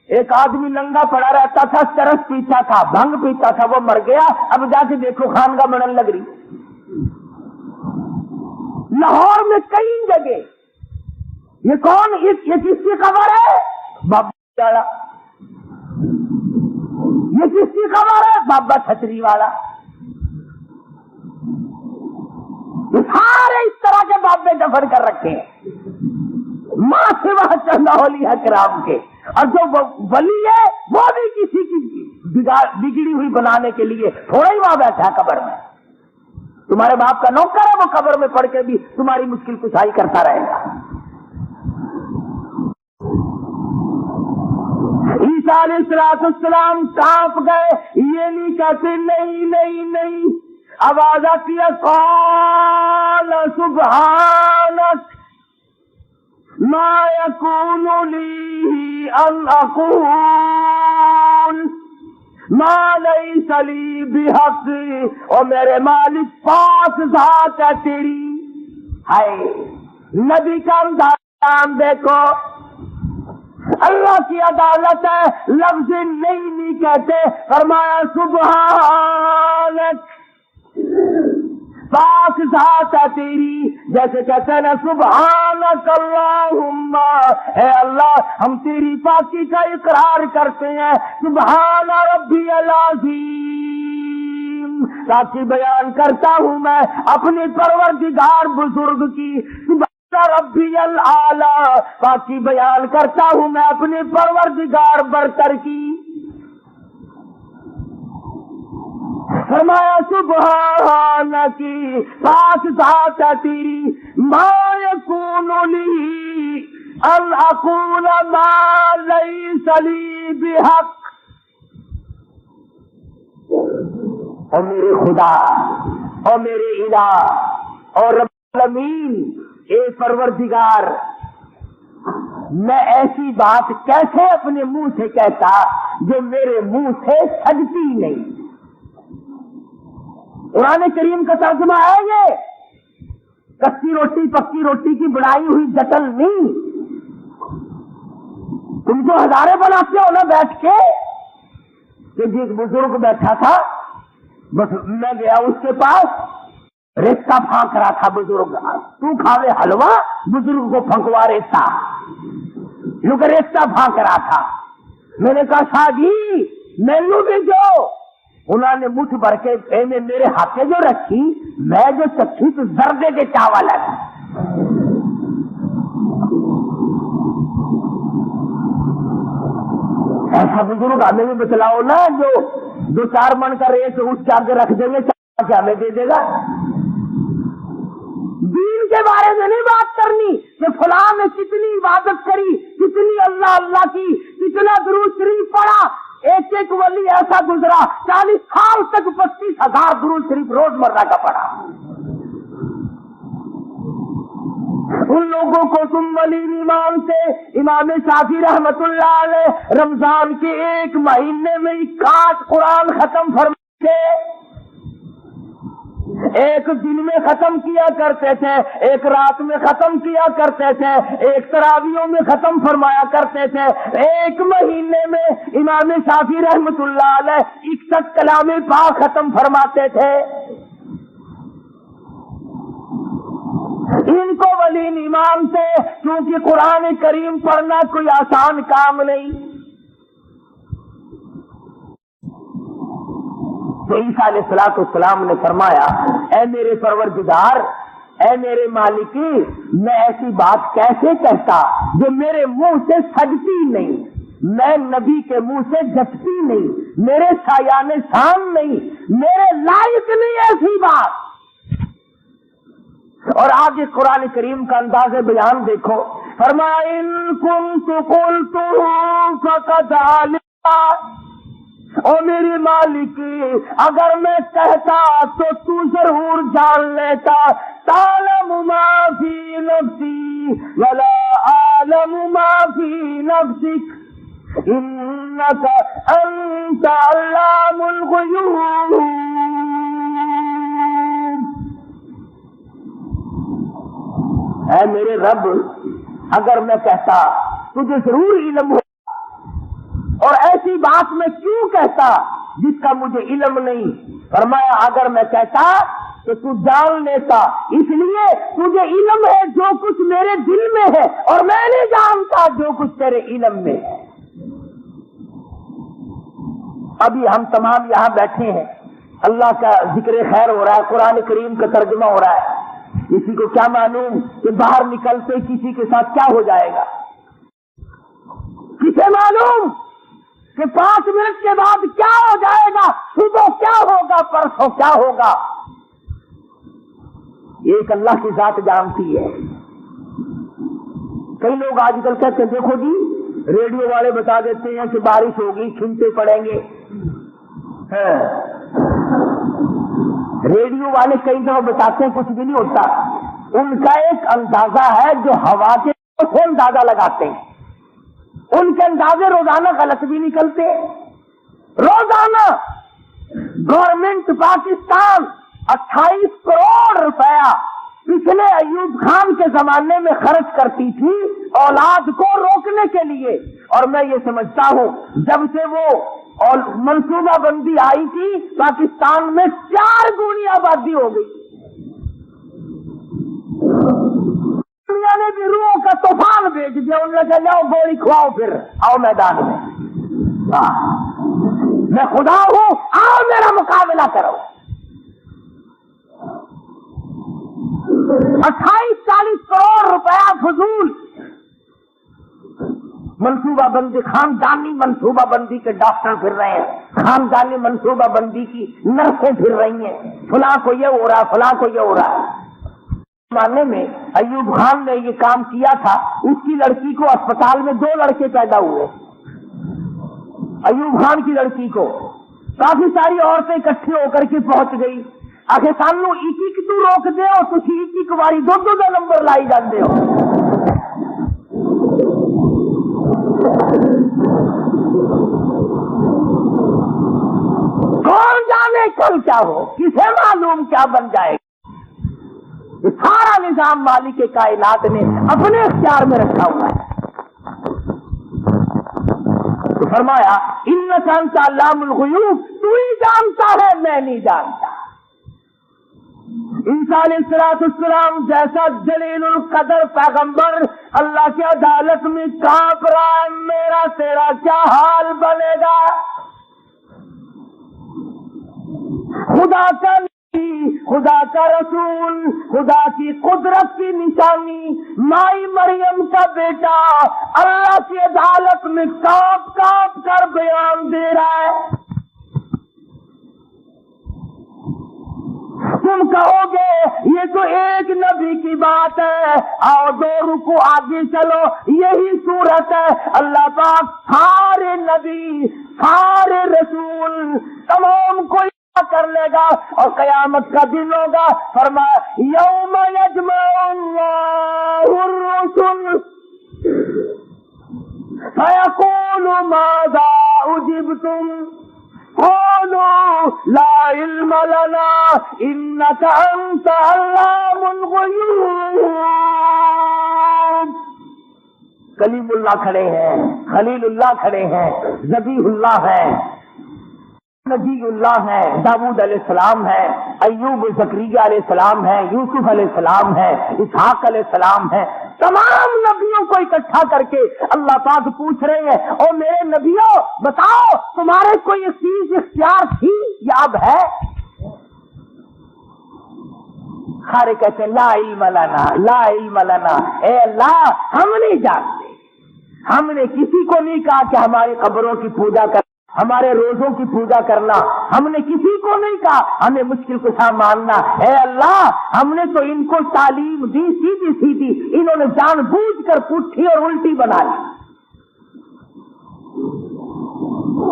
ایک آدمی ننگا پڑا رہتا تھا, چرس پیتا تھا, بھنگ پیتا تھا, وہ مر گیا. اب جا کے دیکھو خانگاہ بننے لگ رہی. لاہور میں کئی جگہ یہ کون, یہ کس کی خبر ہے؟ بابا والا. یہ کس کی خبر ہے؟ بابا چھتری والا. یہ سارے اس طرح کے بابے دفن کر رکھے ہیں ماں سے وہاں چند اولیاء کرام کے. اور جو ولی ہے وہ بھی کسی کی بگڑی ہوئی بنانے کے لیے تھوڑا ہی وہاں بیٹھا ہے قبر میں. تمہارے باپ کا نوکر ہے، وہ قبر میں پڑھ کے بھی تمہاری مشکل کشائی کرتا رہے گا. عیسیٰ علیہ السلام کانپ گئے. یہ نہیں کہتے نہیں نہیں نہیں، آواز آتی ہے قال سبحانک ما یکون لی ان اقول ما لیس لی بحق. اور میرے مالک پاک ذات ہے تیری. ہائے نبی کا انداز دیکھو، اللہ کی عدالت ہے، لفظ نہیں کہتے. فرمایا سبحانک، پاک ذات ہے تیری. جیسے کہتے ہیں نا سبحانک اللہم، اے اللہ ہم تیری پاکی کا اقرار کرتے ہیں. سبحان ربی العظیم، تاکہ بیان کرتا ہوں میں اپنے پروردگار بزرگ کی. ربی الاعلی، باقی بیان کرتا ہوں میں اپنے پروردگار برتر کی. فرمایا سبحانکی، پاک ذات ہے تیری. ما یکون لی ان اقول ما لیس لی بحق. اور میرے خدا اور میرے الہ اور رب العالمین، اے پروردگار، میں ایسی بات کیسے اپنے منہ سے کہتا جو میرے منہ سے سجتی نہیں. قرآن کریم کا ترجمہ ہے یہ. کچی روٹی پکی روٹی کی بڑائی ہوئی جٹل نہیں. تم تو ہزارے بناتے ہو نا بیٹھ کے، کہ جی ایک بزرگ بیٹھا تھا، بس میں گیا اس کے پاس، ریختہ پھانک رہا تھا بزرگ. تو کھاوے حلوہ، بزرگ کو پھنکوا ریختہ، کیونکہ ریختہ پھانک رہا تھا. میں نے کہا شاہی مینو بھی جو. انہوں نے مٹھ بھر کے میرے ہاتھیں جو رکھی، میں جو چکھی تو زردے کے چاول ہے. ایسا بزرگ ہمیں بھی بتلاؤ نا، جو 2-4 من کا ریت اس کے آگے رکھ دیں گے، کیا ہمیں دے دے گا. دین کے بارے میں نہیں بات کرنی کہ فلاں نے کتنی عبادت کری، کتنی اللہ اللہ کی، کتنا درود شریف پڑھا. ایک ولی ایسا گزرا 40 سال تک 25,000 درود شریف روزمرہ کا پڑھا. ان لوگوں کو تم ولی نہیں مانتے. امام شافعی رحمت اللہ علیہ رمضان کے 1 مہینے میں 61 قرآن ختم فرماتے، ایک دن میں ختم کیا کرتے تھے، ایک رات میں ختم کیا کرتے تھے، ایک تراویحوں میں ختم فرمایا کرتے تھے. 1 مہینے میں امام شافعی رحمت اللہ علیہ 61 کلام پاک ختم فرماتے تھے. ان کو ولی نہیں مانتے کیونکہ قرآن کریم پڑھنا کوئی آسان کام نہیں. تو عیسیٰ علیہ السلام نے فرمایا، اے میرے پروردگار، اے میرے مالکی، میں ایسی بات کیسے کہتا جو میرے منہ سے سجتی نہیں، میں نبی کے منہ سے جھٹتی نہیں، میرے سایان شان نہیں، میرے لائق نہیں ایسی بات. اور آگے قرآن کریم کا انداز بیان دیکھو. فرمایا ان کنت قلتہ فقد علمت. او میرے مالک، اگر میں کہتا تو تو ضرور جان لیتا. تعلم ما فی نفسی ولا اعلم ما فی نفسک انک انت علام الغیوب. اے میرے رب، اگر میں کہتا تجھے ضرور علم ہو، اور ایسی بات میں کیوں کہتا جس کا مجھے علم نہیں. فرمایا اگر میں کہتا تو تو جان لیتا، اس لیے تجھے علم ہے جو کچھ میرے دل میں ہے، اور میں نہیں جانتا جو کچھ تیرے علم میں ہے. ابھی ہم تمام یہاں بیٹھے ہیں، اللہ کا ذکر خیر ہو رہا ہے، قرآن کریم کا ترجمہ ہو رہا ہے. کسی کو کیا معلوم کہ باہر نکلتے کسی کے ساتھ کیا ہو جائے گا؟ کسے معلوم کہ 5 منٹ کے بعد کیا ہو جائے گا، صبح کیا ہوگا، پرسوں کیا ہوگا، ایک اللہ کی ذات جانتی ہے۔ کئی لوگ آج کل کہتے ہیں دیکھو جی ریڈیو والے بتا دیتے ہیں کہ بارش ہوگی، چھینٹے پڑیں گے۔ ریڈیو والے کئی دفعہ بتاتے ہیں، کچھ بھی نہیں ہوتا۔ ان کا ایک اندازہ ہے جو ہوا کے سے اندازہ لگاتے ہیں، ان کے اندازے روزانہ غلط بھی نکلتے۔ روزانہ گورنمنٹ پاکستان 28 کروڑ روپیہ پچھلے ایوب خان کے زمانے میں خرچ کرتی تھی اولاد کو روکنے کے لیے، اور میں یہ سمجھتا ہوں جب سے وہ اور منصوبہ بندی آئی تھی پاکستان میں 4 گنی آبادی ہو گئی۔ دنیا نے بھی روحوں کا طوفان بھیج دیا، انہوں نے کہا جاؤ گولی کھواؤ، پھر آؤ میدان میں، میں خدا ہوں، آؤ میرا مقابلہ کرو۔ 28-40 کروڑ روپیہ فضول منصوبہ بندی، خاندانی منصوبہ بندی کے ڈاکٹر پھر رہے ہیں، خاندانی منصوبہ بندی کی نرسیں پھر رہی ہیں، فلاں کو یہ ہو رہا، فلاں کو یہ ہو رہا۔ زمانے میں ایوب خان نے یہ کام کیا تھا، اس کی لڑکی کو اسپتال میں 2 لڑکے پیدا ہوئے، ایوب خان کی لڑکی کو کافی ساری عورتیں اکٹھی ہو کر کے پہنچ گئی، آخر سانو ایک تو روک دے ہو، تھی ایک باری 2 نمبر لائی جاتے ہو۔ کون جانے کل کیا ہو، کسے معلوم کیا بن جائے گا۔ یہ سارا نظام مالک کائنات نے اپنے اختیار میں رکھا ہوا ہے۔ تو فرمایا انک انت علام الغیوب، تو ہی جانتا ہے، میں نہیں جانتا۔ عیسیٰ علیہ السلام جیسا جلیل القدر پیغمبر اللہ کی عدالت میں کانپ رہا ہے، میرا تیرا کیا حال بنے گا؟ خدا کا نبی، خدا کا رسول، خدا کی قدرت کی نشانی، مائی مریم کا بیٹا اللہ کی عدالت میں کانپ کانپ کر بیان دے رہا ہے۔ تم کہو گے یہ تو ایک نبی کی بات ہے، آؤ 2 رکوع آگے چلو، یہی صورت ہے۔ اللہ پاک سارے نبی، سارے رسول، تمام کو کر لے گا، اور قیامت کا دن ہوگا۔ فرمایا یوم یجمع اللہ الرسل فیقول ماذا اجبتم قولوا لا علم لنا انك انت علام الغیوب۔ کلیم اللہ کھڑے ہیں، خلیل اللہ کھڑے ہیں، ذبیح اللہ ہیں، نبی اللہ ہے، داؤد علیہ السلام ہے، ایوب زکریا علیہ السلام ہے، یوسف علیہ السلام ہے، اسحاق علیہ السلام ہے۔ تمام نبیوں کو اکٹھا کر کے اللہ پاک پوچھ رہے ہیں اور میرے نبیوں بتاؤ تمہارے کوئی چیز اختیار تھی یا اب ہے؟ سارے کہتے ہیں لا علم لنا، لا علم لنا، اے اللہ ہم نہیں جانتے، ہم نے کسی کو نہیں کہا کہ ہماری قبروں کی پوجا کر، ہمارے روزوں کی پوجا کرنا، ہم نے کسی کو نہیں کہا ہمیں مشکل کشا ماننا۔ اے اللہ ہم نے تو ان کو تعلیم دی سیدھی سیدھی، انہوں نے جان بوجھ کر پٹھی اور الٹی بنا لی۔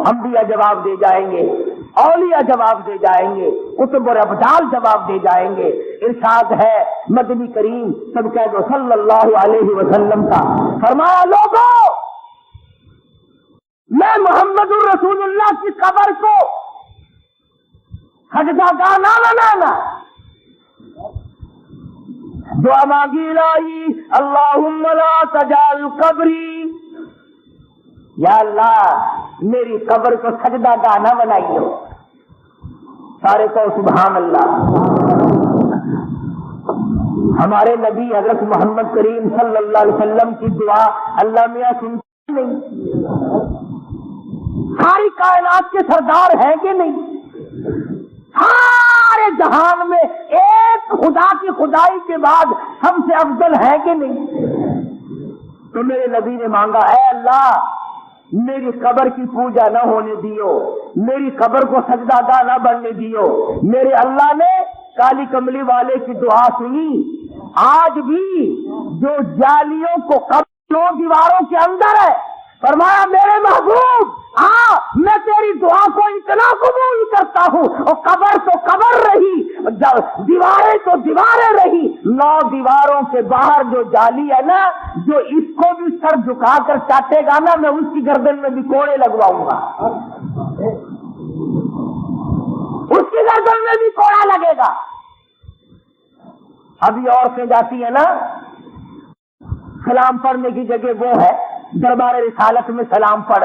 انبیاء جواب دے جائیں گے، اولیاء جواب دے جائیں گے، کتب اور ابدال جواب دے جائیں گے۔ ارشاد ہے مدنی کریم سب کہہ دو صلی اللہ علیہ وسلم کا، فرمایا لوگوں میں محمد الرسول اللہ کی قبر کو سجدہ گاہ نہ بنانا، دعا مانگی لائی اللہم لا تجعل قبری، یا اللہ میری قبر کو سجدہ گاہ نہ بنائیو۔ سارے کو سبحان اللہ۔ ہمارے نبی حضرت محمد کریم صلی اللہ علیہ وسلم کی دعا اللہ میاں سنتے نہیں؟ ساری کائنات کے سردار ہیں کہ نہیں؟ سارے جہان میں ایک خدا کی خدائی کے بعد ہم سے افضل ہے کہ نہیں؟ تو میرے نبی نے مانگا اے اللہ میری قبر کی پوجا نہ ہونے دیو، میری قبر کو سجدہ گاہ نہ بننے دیو۔ میرے اللہ نے کالی کملی والے کی دعا سنی۔ آج بھی جو جالیوں کو قبروں دیواروں کے اندر ہے، فرمایا میرے محبوب میں تیری دعا کو اتنا قبول کرتا ہوں، اور قبر تو قبر رہی، دیواریں تو دیواریں رہی، 9 دیواروں کے باہر جو جالی ہے نا، جو اس کو بھی سر جھکا کر چاٹے گا نا، میں اس کی گردن میں بھی کوڑے لگواؤں گا، اس کی گردن میں بھی کوڑا لگے گا۔ ابھی عورتیں جاتی ہیں نا، سلام پڑھنے کی جگہ وہ ہے دربار رسالت میں سلام پڑھ،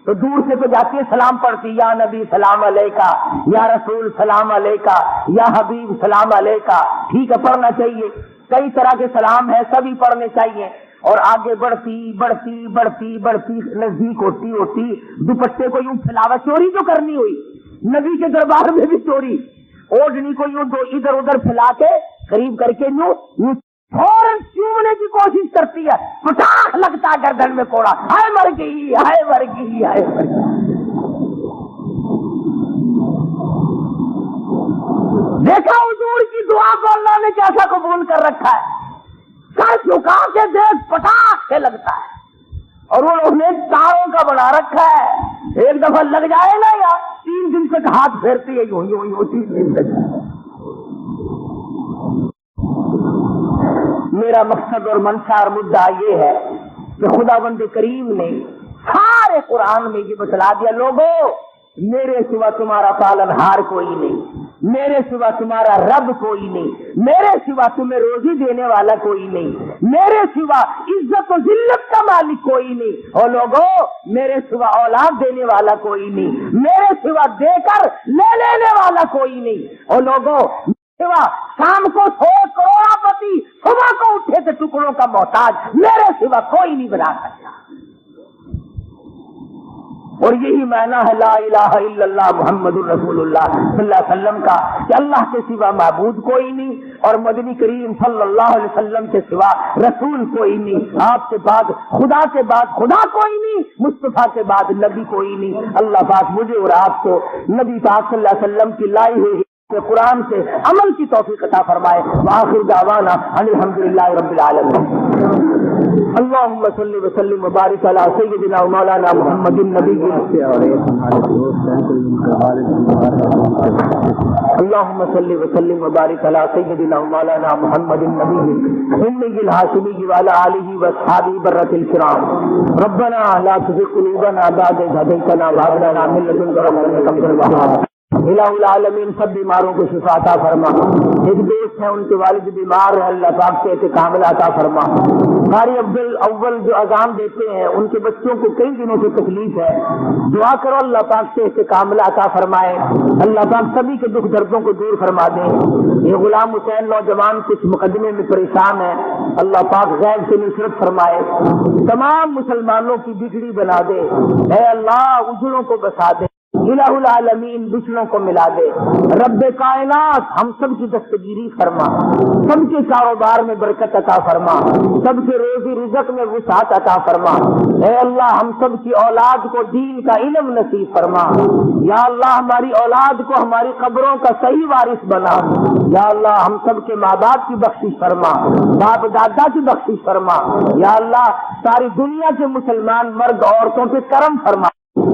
تو دور سے تو جاتی ہے سلام پڑھتی، یا نبی سلام علیکہ، یا رسول سلام علیکہ، یا حبیب سلام علیکہ۔ ٹھیک ہے، پڑھنا چاہیے، کئی طرح کے سلام ہیں، سبھی پڑھنے چاہیے۔ اور آگے بڑھتی بڑھتی بڑھتی بڑھتی نزدیک ہوتی دوپٹے کو یوں پھیلاوا، چوری تو کرنی ہوئی، نبی کے دربار میں بھی چوری، اوڑھنی کو یوں ادھر ادھر پھیلا کے قریب کر کے یوں فوراً چومنے کی کوشش کرتی ہے، پٹاخ لگتا ہے گردن میں کوڑا، ہائے مر گئی ہائے مر گئی ہائے مر گئی۔ دیکھا حضور کی دعا کو اللہ نے کیسا قبول کر رکھا ہے، سر جھکا کے دیکھ پٹاخ سے لگتا ہے، اور انہوں نے تاروں کا بنا رکھا ہے، ایک دفعہ لگ جائے نا یا 3 دن تک ہاتھ پھیرتی ہے یوں یوں یوں 3 دن تک۔ میرا مقصد اور منشا اور مدعا یہ ہے کہ خداوند کریم نے سارے قرآن میں یہ بتلا دیا، لوگوں میرے سوا تمہارا پالن ہار کوئی نہیں، میرے سوا تمہارا رب کوئی نہیں، میرے سوا تمہیں روزی دینے والا کوئی نہیں، میرے سوا عزت و ذلت کا مالک کوئی نہیں، اور لوگوں میرے سوا اولاد دینے والا کوئی نہیں، میرے سوا دے کر لے لینے والا کوئی نہیں، اور لوگوں سوا شام کو 100 کروڑا پتی، صبح کو اٹھے تھے ٹکڑوں کا محتاج، میرے سوا کوئی نہیں بنا سکتا۔ اور یہی معنی ہے لا الہ الا اللہ محمد الرسول اللہ صلی اللہ علیہ وسلم کا، کہ اللہ کے سوا معبود کوئی نہیں، اور مدنی کریم صلی اللہ علیہ وسلم کے سوا رسول کوئی نہیں، آپ کے بعد خدا کے بعد خدا کوئی نہیں، مصطفیٰ کے بعد نبی کوئی نہیں۔ اللہ پاک مجھے اور آپ کو نبی پاک صلی اللہ علیہ وسلم کی لائی ہوئی قرآن سے عمل کی توفیق عطا فرمائے۔ وآخر دعوانا ان الحمدللہ رب العالمین۔ اللہم صلی وسلم وبارک علی سیدنا و مولانا محمد النبی اللہم صلی وسلم وبارک علی سیدنا و مولانا محمد النبی النبی الہاشمی وعلی آلہ واصحابہ برۃ الکرام۔ ربنا لا تزغ قلوبنا بعد إذ هديتنا وهب لنا من لدنك رحمة إنك أنت الوهاب۔ الہ العالمین سب بیماروں کو شفا عطا فرما۔ ایک دوست ہیں ان کے والد بیمار ہیں، اللہ پاک سے صحت کاملہ عطا فرما۔ قاری عبدال اول جو اذان دیتے ہیں ان کے بچوں کو کئی دنوں سے تکلیف ہے، دعا کرو اللہ پاک سے صحت کاملہ عطا فرمائے، اللہ پاک سبھی کے دکھ دردوں کو دور فرما دے۔ یہ غلام حسین نوجوان کچھ مقدمے میں پریشان ہے، اللہ پاک غیب سے نصرت فرمائے، تمام مسلمانوں کی بگڑی بنا دے، اے اللہ اجڑوں کو بسا دے، الہ العالمین بچڑوں کو ملا دے، رب کائنات ہم سب کی دستگیری فرما، سب کے کاروبار میں برکت عطا فرما، سب کے روزی رزق میں وسعت عطا فرما، اے اللہ ہم سب کی اولاد کو دین کا علم نصیب فرما، یا اللہ ہماری اولاد کو ہماری قبروں کا صحیح وارث بنا، یا اللہ ہم سب کے ماں باپ کی بخشش فرما، باپ دادا کی بخشش فرما، یا اللہ ساری دنیا کے مسلمان مرد عورتوں پہ کرم فرما،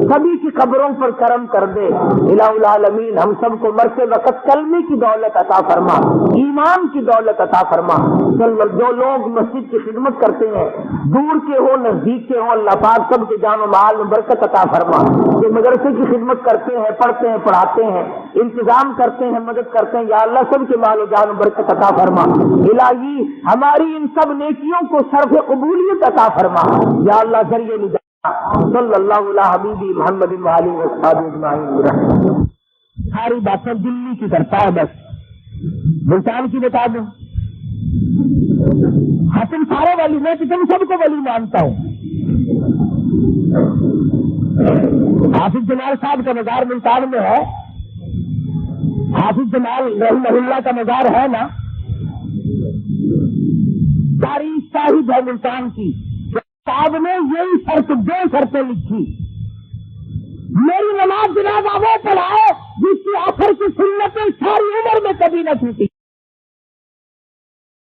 سبھی کی قبروں پر کرم کر دے، الہ العالمین ہم سب کو مرتے وقت کلمے کی دولت عطا فرما، ایمان کی دولت عطا فرما۔ جو لوگ مسجد کی خدمت کرتے ہیں دور کے ہوں نزدیک کے ہوں، اللہ پاک سب کے جان و مال میں برکت عطا فرما۔ جو مدرسے کی خدمت کرتے ہیں، پڑھتے ہیں، پڑھاتے ہیں، انتظام کرتے ہیں، مدد کرتے ہیں، یا اللہ سب کے مال و جان میں برکت عطا فرما۔ الہی ہماری ان سب نیکیوں کو صرف قبولیت عطا فرما، یا اللہ ذریعے نجات صلی اللہ علیہ حبیبی محمد وآلہ وصحبہ اجمعین۔ ساری باتیں دلی کی کرتا ہے، بس ملتان کی بتا دوں، حسن سارے ولی، میں تو تم سب کو ولی مانتا ہوں۔ حافظ جمال صاحب کا مزار ملتان میں ہے، حافظ جمال رحمہ اللہ کا مزار ہے نا، تاریخ شاہد ہے ملتان کی، کتاب میں یہی شرط 2 شرطیں لکھی. میری نماز جنازہ وہ پڑھائے جس کی آخر کی سنتیں ساری عمر میں کبھی نہ ٹوٹی.